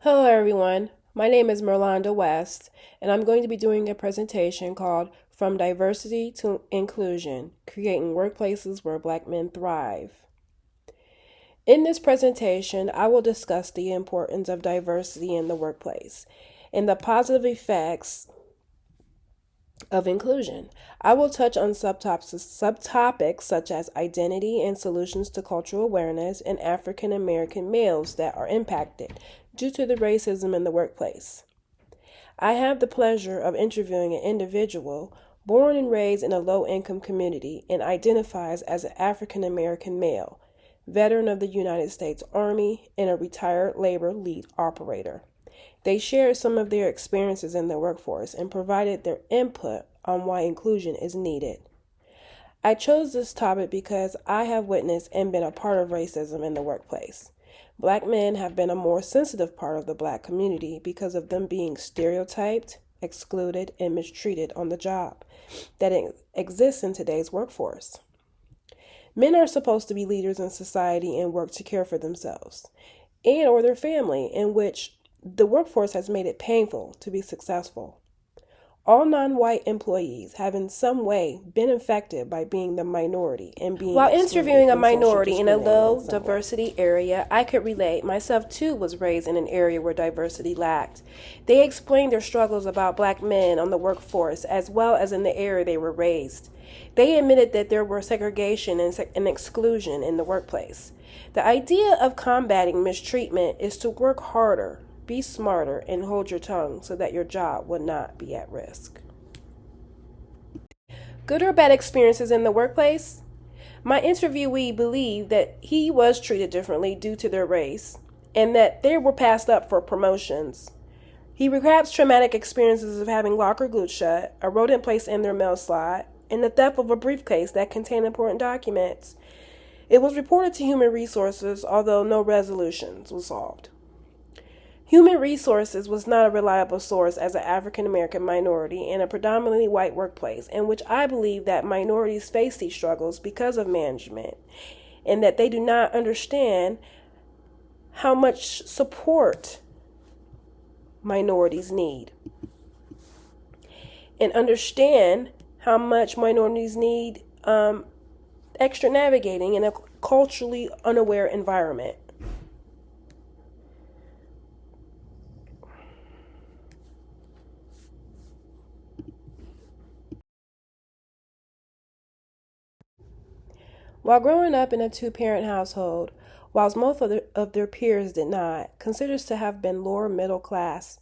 Hello, everyone. My name is Merlonda West, and I'm going to be doing a presentation called From Diversity to Inclusion Creating Workplaces Where Black Men Thrive. In this presentation, I will discuss the importance of diversity in the workplace and the positive effects of inclusion. I will touch on subtopics such as identity and solutions to cultural awareness and African American males that are impacted due to the racism in the workplace. I have the pleasure of interviewing an individual born and raised in a low income community and identifies as an African American male, veteran of the United States Army, and a retired labor lead operator. They shared some of their experiences in the workforce and provided their input on why inclusion is needed. I chose this topic because I have witnessed and been a part of racism in the workplace. Black men have been a more sensitive part of the black community because of them being stereotyped, excluded, and mistreated on the job that exists in today's workforce. Men are supposed to be leaders in society and work to care for themselves and or their family, in which the workforce has made it painful to be successful. All non-white employees have in some way been affected by being the minority and being While interviewing a minority in a low diversity area, I could relate. Myself too was raised in an area where diversity lacked. They explained their struggles about black men on the workforce as well as in the area they were raised. They admitted that there were segregation and exclusion in the workplace. The idea of combating mistreatment is to work harder, be smarter, and hold your tongue so that your job will not be at risk. Good or bad experiences in the workplace? My interviewee believed that he was treated differently due to their race and that they were passed up for promotions. He recaps traumatic experiences of having locker glued shut, a rodent placed in their mail slot, and the theft of a briefcase that contained important documents. It was reported to Human Resources, although no resolutions were solved. Human Resources was not a reliable source as an African American minority in a predominantly white workplace, in which I believe that minorities face these struggles because of management and that they do not understand how much support minorities need and understand how much minorities need extra navigating in a culturally unaware environment. While growing up in a two-parent household, whilst most of their peers did not, considers to have been lower middle class,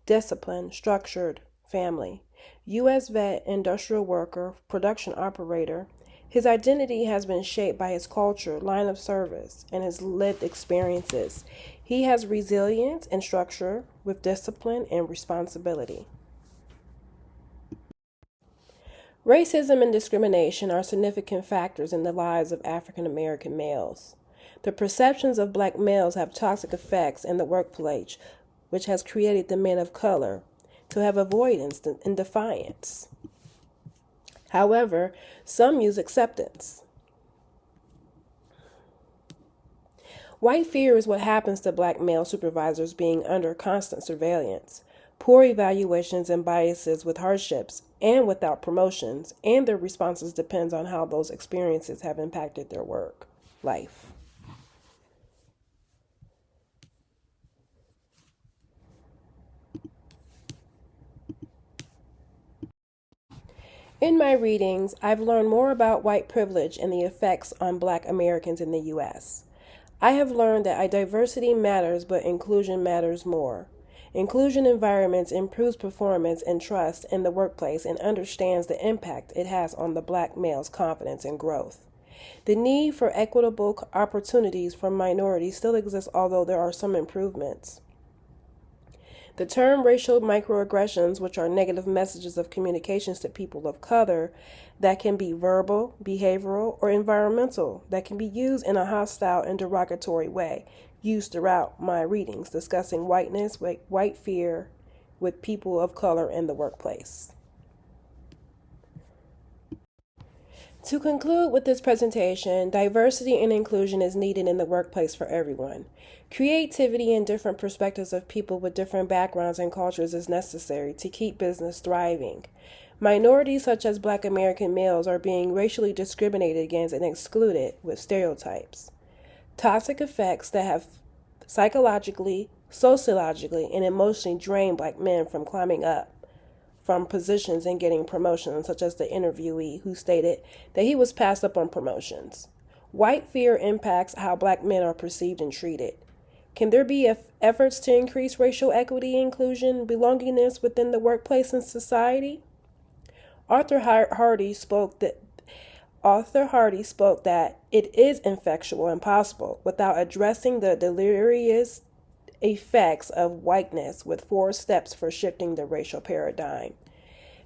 disciplined, structured family, U.S. vet, industrial worker, production operator, his identity has been shaped by his culture, line of service, and his lived experiences. He has resilience and structure with discipline and responsibility. Racism and discrimination are significant factors in the lives of African American males. The perceptions of black males have toxic effects in the workplace, which has created the men of color to have avoidance and defiance. However, some use acceptance. White fear is what happens to black male supervisors being under constant surveillance, poor evaluations and biases with hardships and without promotions, and their responses depends on how those experiences have impacted their work life. In my readings, I've learned more about white privilege and the effects on black Americans in the U.S. I have learned that diversity matters, but inclusion matters more. Inclusion environments improves performance and trust in the workplace and understands the impact it has on the black male's confidence and growth. The need for equitable opportunities for minorities still exists, although there are some improvements. The term racial microaggressions, which are negative messages of communications to people of color that can be verbal, behavioral, or environmental, that can be used in a hostile and derogatory way, used throughout my readings discussing whiteness, white fear with people of color in the workplace. To conclude with this presentation, diversity and inclusion is needed in the workplace for everyone. Creativity and different perspectives of people with different backgrounds and cultures is necessary to keep business thriving. Minorities such as Black American males are being racially discriminated against and excluded with stereotypes. Toxic effects that have psychologically, sociologically, and emotionally drained Black men from climbing up from positions and getting promotions, such as the interviewee who stated that he was passed up on promotions. White fear impacts how Black men are perceived and treated. Can there be efforts to increase racial equity, inclusion, belongingness within the workplace and society? Arthur Hardy spoke that it is effectual and possible without addressing the deleterious effects of whiteness with 4 steps for shifting the racial paradigm: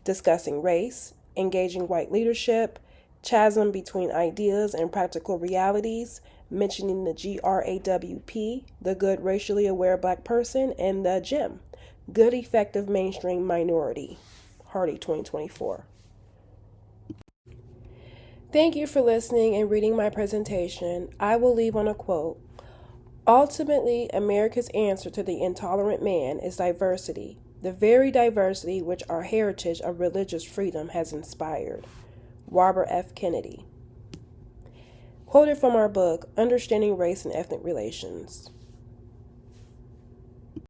discussing race, engaging white leadership, chasm between ideas and practical realities, mentioning the GRAWP, the good racially aware Black person, and the GEM, good effective mainstream minority. Hardy 2024. Thank you for listening and reading my presentation. I will leave on a quote. Ultimately, America's answer to the intolerant man is diversity, the very diversity which our heritage of religious freedom has inspired. Robert F. Kennedy. Quoted from our book, Understanding Race and Ethnic Relations.